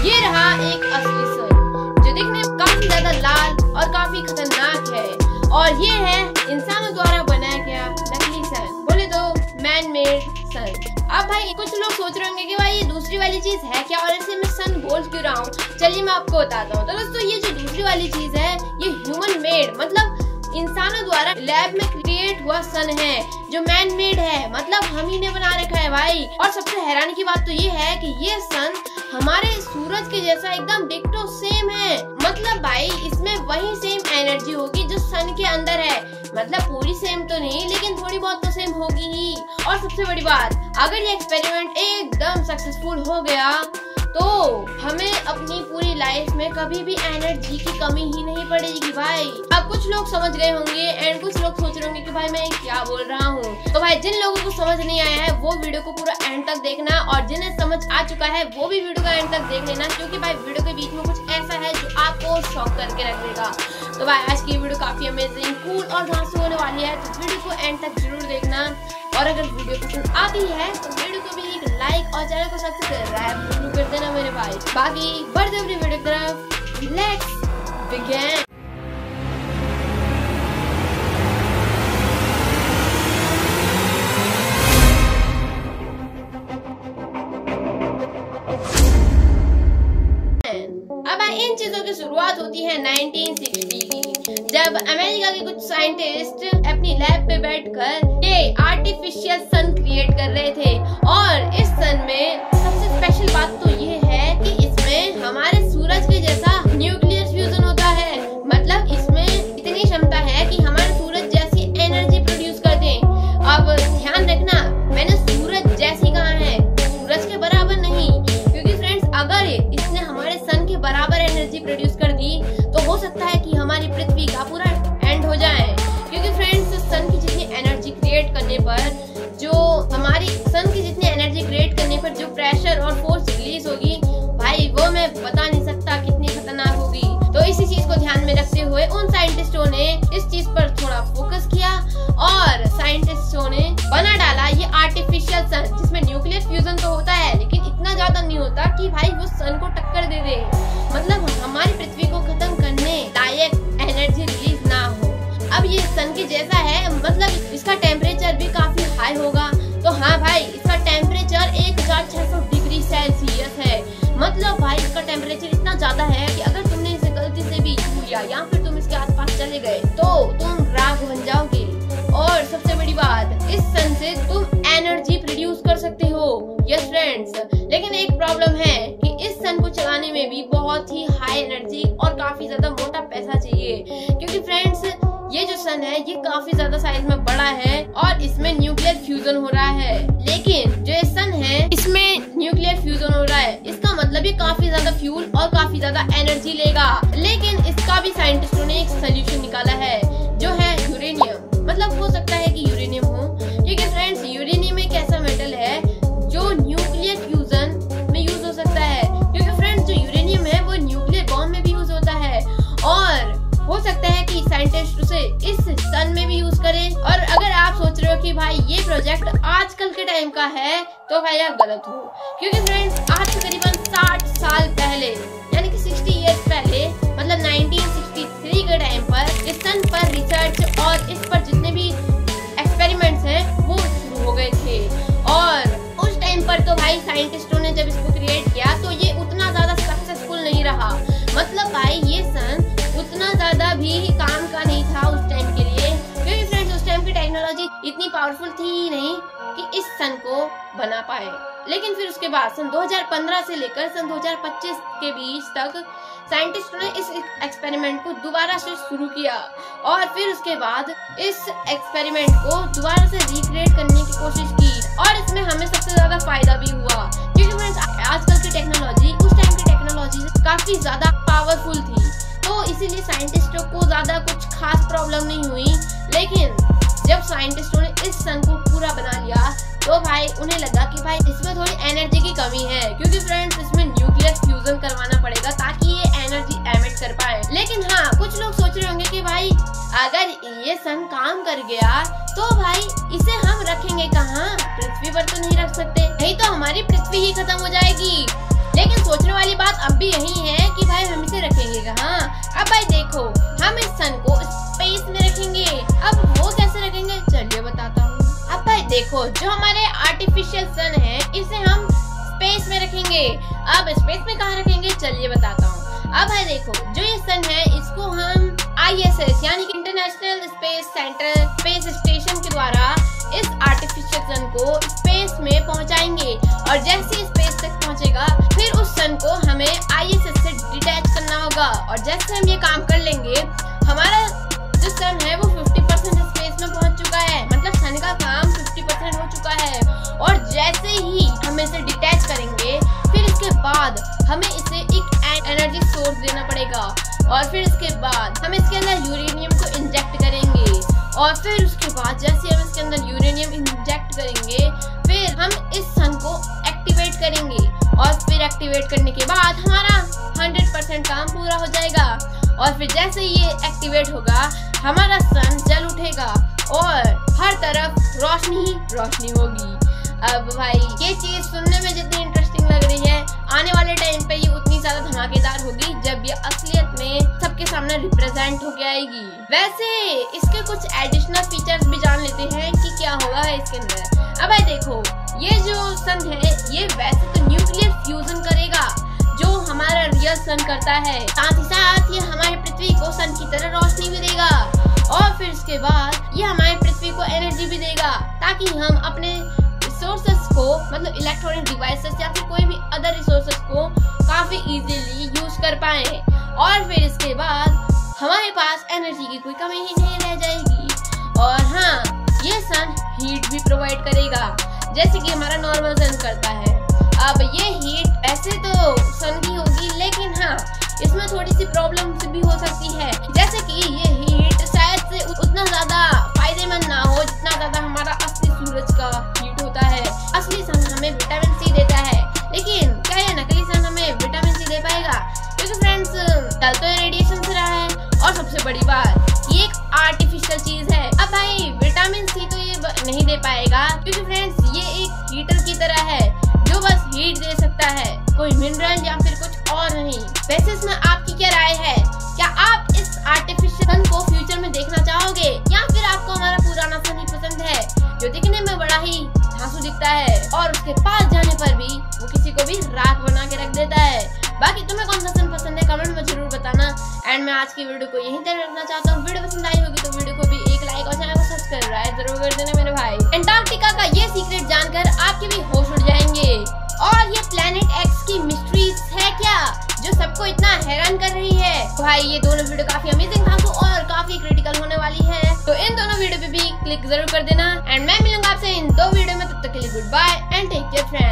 ये रहा एक असली सन जो दिखने में काफी ज्यादा लाल और काफी खतरनाक है, और ये है इंसानों द्वारा बनाया गया नकली सन, बोले तो मैन मेड सन। अब भाई कुछ लोग सोच रहे होंगे कि भाई ये दूसरी वाली चीज है क्या, और इसे मैं सन बोल क्यों रहा हूँ। चलिए मैं आपको बताता हूँ। तो दोस्तों ये जो दूसरी वाली चीज है ये ह्यूमन मेड मतलब इंसानों द्वारा लैब में क्रिएट हुआ सन है, जो मैन मेड है, मतलब हम ही ने बना रखा है भाई। और सबसे हैरानी की बात तो ये है कि ये सन हमारे सूरज के जैसा एकदम डिक्टो सेम है। मतलब भाई इसमें वही सेम एनर्जी होगी जो सन के अंदर है, मतलब पूरी सेम तो नहीं लेकिन थोड़ी बहुत तो सेम होगी ही। और सबसे बड़ी बात, अगर ये एक्सपेरिमेंट एकदम सक्सेसफुल हो गया तो हमें अपनी पूरी लाइफ में कभी भी एनर्जी की कमी ही नहीं पड़ेगी भाई। अब कुछ लोग समझ गए होंगे एंड कुछ लोग सोच रहे होंगे कि भाई मैं क्या बोल रहा हूँ। तो भाई जिन लोगों को समझ नहीं आया है वो वीडियो को पूरा एंड तक देखना, और जिन्हें समझ आ चुका है वो भी वीडियो का एंड तक देख लेना, क्योंकि भाई वीडियो के बीच में कुछ ऐसा है जो आपको शॉक करके रख देगा। तो भाई आज की वीडियो काफी अमेजिंग, कूल और धांसू होने वाली है, तो वीडियो को एंड तक जरूर देखना। और अगर वीडियो पसंद आती है तो वीडियो को भी एक लाइक और चैनल को सब्सक्राइब जरूर कर देना मेरे भाई। बाकी बढ़ते अपनी वीडियो की तरफ, लेट्स बिगिन। अब इन चीजों की शुरुआत होती है 1960 की, जब अमेरिका के कुछ साइंटिस्ट अपनी लैब पे बैठकर ये आर्टिफिशियल सन क्रिएट कर रहे थे। और इस सन में सबसे स्पेशल बात तो ये है कि इसमें हमारे सूरज के जैसा न्यूक्लियर फ्यूजन होता है, मतलब इसमें इतनी क्षमता है कि हमारे सूरज जैसी एनर्जी प्रोड्यूस कर दें। अब ध्यान रखना, मैंने सूरज जैसी कहा है, सूरज के बराबर नहीं, क्योंकि फ्रेंड्स अगर इसने हमारे सन के बराबर एनर्जी प्रोड्यूस कर दी तो हो सकता है कि हमारी पृथ्वी का पूरा एंड हो जाए। क्योंकि फ्रेंड्स सन की जितनी एनर्जी क्रिएट करने पर जो प्रेशर और फोर्स रिलीज होगी भाई वो मैं बता नहीं सकता कितनी खतरनाक होगी। तो इसी चीज को ध्यान में रखते हुए उन साइंटिस्टों ने इस चीज पर थोड़ा फोकस किया और साइंटिस्टों ने बना डाला ये आर्टिफिशियल सन, जिसमें न्यूक्लियर फ्यूजन तो होता है लेकिन इतना ज्यादा नहीं होता कि भाई वो सन को टक्कर दे दे, मतलब हमारी पृथ्वी को खत्म करने लायक एनर्जी रिलीज ना हो। अब ये सन के जैसा है, मतलब इसका टेम्परेचर भी काफी हाई होगा। तो हाँ भाई इसका टेम्परेचर 1600 डिग्री सेल्सियस है, मतलब भाई इसका टेम्परेचर इतना ज्यादा है कि अगर तुमने इसे गलती से भी छू लिया या फिर तुम इसके आसपास चले गए तो तुम राख बन जाओगे। और सबसे बड़ी बात, इस सन से तुम एनर्जी प्रोड्यूस कर सकते हो। यस फ्रेंड्स, लेकिन एक प्रॉब्लम है कि इस सन को चलाने में भी बहुत ही हाई एनर्जी और काफी ज्यादा मोटा पैसा चाहिए, क्योंकि फ्रेंड्स ये जो सन है ये काफी ज्यादा साइज में बड़ा है और इसमें न्यूक्लियर फ्यूजन हो रहा है। लेकिन जो ये सन है इसमें न्यूक्लियर फ्यूजन हो रहा है, इसका मतलब ये काफी ज्यादा फ्यूल और काफी ज्यादा एनर्जी लेगा। लेकिन इसका भी साइंटिस्टों ने एक सोल्यूशन निकाला है जो है यूरेनियम। मतलब हो सकता है कि यूरेनियम हो, क्योंकि फ्रेंड्स यूरेनियम एक ऐसा मेटल है जो न्यूक्लियर फ्यूजन में यूज हो सकता है, क्योंकि फ्रेंड्स जो यूरेनियम है वो न्यूक्लियर बॉम्ब में भी यूज होता है और हो सकता है कि साइंटिस्ट उसे इस सन में भी यूज करें। और अगर आप सोच रहे हो कि भाई ये प्रोजेक्ट आजकल के टाइम का है तो भाई आप गलत हो, क्योंकि फ्रेंड्स आज से करीबन 60 साल पहले यानी कि 60 इयर्स पहले, मतलब 1963 के टाइम पर इस सन पर रिसर्च और इस पर जितने भी एक्सपेरिमेंट्स हैं वो शुरू हो गए थे। और उस टाइम पर तो भाई साइंटिस्टों ने जब इसको क्रिएट किया तो ये उतना ज्यादा सक्सेसफुल नहीं रहा, मतलब भाई ये सन उतना ज्यादा भी काम का नहीं था उस टाइम के लिए, क्योंकि फ्रेंड्स उस टाइम की टेक्नोलॉजी इतनी पावरफुल थी ही नहीं कि इस सन को बना पाए। लेकिन फिर उसके बाद सन 2015 से लेकर सन 2025 के बीच तक साइंटिस्टों ने इस एक्सपेरिमेंट को दोबारा से शुरू किया और फिर उसके बाद इस एक्सपेरिमेंट को दोबारा से रिक्रिएट करने की कोशिश की और इसमें हमें सबसे ज्यादा फायदा भी हुआ, क्योंकि फ्रेंड्स आजकल की टेक्नोलॉजी उस टाइम की टेक्नोलॉजी से काफी ज्यादा पावरफुल थी, तो इसीलिए साइंटिस्टों को ज्यादा कुछ खास प्रॉब्लम नहीं हुई। लेकिन जब साइंटिस्टों ने इस सन को पूरा बना लिया तो भाई उन्हें लगा कि भाई इसमें थोड़ी एनर्जी की कमी है, क्योंकि फ्रेंड्स इसमें न्यूक्लियर फ्यूजन करवाना पड़ेगा ताकि ये एनर्जी एमिट कर पाए। लेकिन हाँ कुछ लोग सोच रहे होंगे कि भाई अगर ये सन काम कर गया तो भाई इसे हम रखेंगे कहाँ, पृथ्वी पर तो नहीं रख सकते, नहीं तो हमारी पृथ्वी ही खत्म हो जाएगी। लेकिन सोचने वाली बात अब भी यही है कि भाई हम इसे रखेंगे कहाँ। अब भाई देखो, हम इस सन को स्पेस में रखेंगे। अब वो कैसे रखेंगे चलिए बताता हूँ। अब भाई देखो, जो हमारे आर्टिफिशियल सन है इसे हम स्पेस में रखेंगे। अब स्पेस में कहाँ रखेंगे चलिए बताता हूँ। अब भाई देखो, जो ये सन है इसको हम ISS यानी कि international space centre space station के द्वारा इस आर्टिफिशियल सन को स्पेस में पहुंचाएंगे। और जैसे स्पेस तक पहुंचेगा फिर उस सन को हमें ISS से डिटैच करना होगा। और जैसे हम ये काम कर लेंगे, हमारा जो सन है वो 50% स्पेस में पहुंच चुका है, मतलब सन का काम 50% हो चुका है। और जैसे ही हम इसे डिटैच करेंगे फिर इसके बाद हमें इसे एक एनर्जी सोर्स देना पड़ेगा। और फिर इसके बाद हम इसके अंदर यूरेनियम को इंजेक्ट करेंगे। और फिर उसके बाद जैसे हम इसके अंदर यूरेनियम इंजेक्ट करेंगे फिर हम इस सन को एक्टिवेट करेंगे। और फिर एक्टिवेट करने के बाद हमारा 100% काम पूरा हो जाएगा। और फिर जैसे ये एक्टिवेट होगा हमारा सन जल उठेगा और हर तरफ रोशनी ही रोशनी होगी। अब भाई ये चीज सुनने में जितनी इंटरेस्टिंग लग रही है, आने वाले टाइम पे ये उतनी ज्यादा धमाकेदार होगी जब ये असलियत में सबके सामने रिप्रेजेंट होके आएगी। वैसे इसके कुछ एडिशनल फीचर्स भी जान लेते हैं कि क्या होगा इसके अंदर। अब भाई देखो, ये जो सन है ये वैसे तो न्यूक्लियर फ्यूजन करेगा जो हमारा रियल सन करता है। साथ ही साथ ये हमारे पृथ्वी को सन की तरह रोशनी भी देगा। और फिर इसके बाद ये हमारे पृथ्वी को एनर्जी भी देगा ताकि हम अपने रिसोर्सेस को, मतलब इलेक्ट्रॉनिक डिवाइसेस या फिर कोई भी अदर रिसोर्सेस को काफी इजीली यूज कर पाए। और फिर इसके बाद हमारे पास एनर्जी की कोई कमी ही नहीं रह जाएगी। और हाँ, ये सन हीट भी प्रोवाइड करेगा जैसे कि हमारा नॉर्मल सन करता है। अब ये हीट ऐसे तो सन की होगी, लेकिन हाँ इसमें थोड़ी सी प्रॉब्लम भी हो सकती है, जैसे कि ये हीट शायद से उतना ज्यादा फायदेमंद ना हो जितना ज्यादा हमारा असली सूरज का हीट होता है। असली सन हमें विटामिन सी देता है, लेकिन क्या ये नकली सन हमें विटामिन सी दे पाएगा? क्योंकि फ्रेंड्स चल तो रेडिएशन से रहा है और सबसे बड़ी बात ये एक आर्टिफिशियल चीज है। अब भाई विटामिन सी तो ये नहीं दे पाएगा क्योंकि फ्रेंड्स ये एक हीटर की तरह है जो बस हीट दे सकता है, कोई मिनरल या फिर कुछ और नहीं। वैसे इसमें आपकी क्या राय है? क्या आप इस आर्टिफिशियल सन को फ्यूचर में देखना चाहोगे या फिर आपको हमारा पुराना सन ही पसंद है जो दिखने में बड़ा ही धांसू दिखता है और उसके पास जाने पर भी वो किसी को भी राख बना के रख देता है? बाकी तुम्हें कौन सा सन पसंद है कमेंट में जरूर बताना। एंड मैं आज की वीडियो को यहीं तक रखना चाहता हूँ। वीडियो पसंद आई होगी तो वीडियो को भी एक लाइक और चैनल को सब्सक्राइब जरूर कर देना मेरे भाई। एंटार्क्टिका का ये सीक्रेट जानकर आपके भी होश उड़ जाएंगे। और ये प्लेनेट एक्स की मिस्ट्रीज है क्या जो सबको इतना हैरान कर रही है? भाई ये दोनों वीडियो काफी अमेजिंग था और काफी क्रिटिकल होने वाली है, तो इन दोनों वीडियो पे भी क्लिक जरूर कर देना। एंड मैं मिलूंगा आपसे इन 2 वीडियो में, तब तक के लिए good bye and take care friends.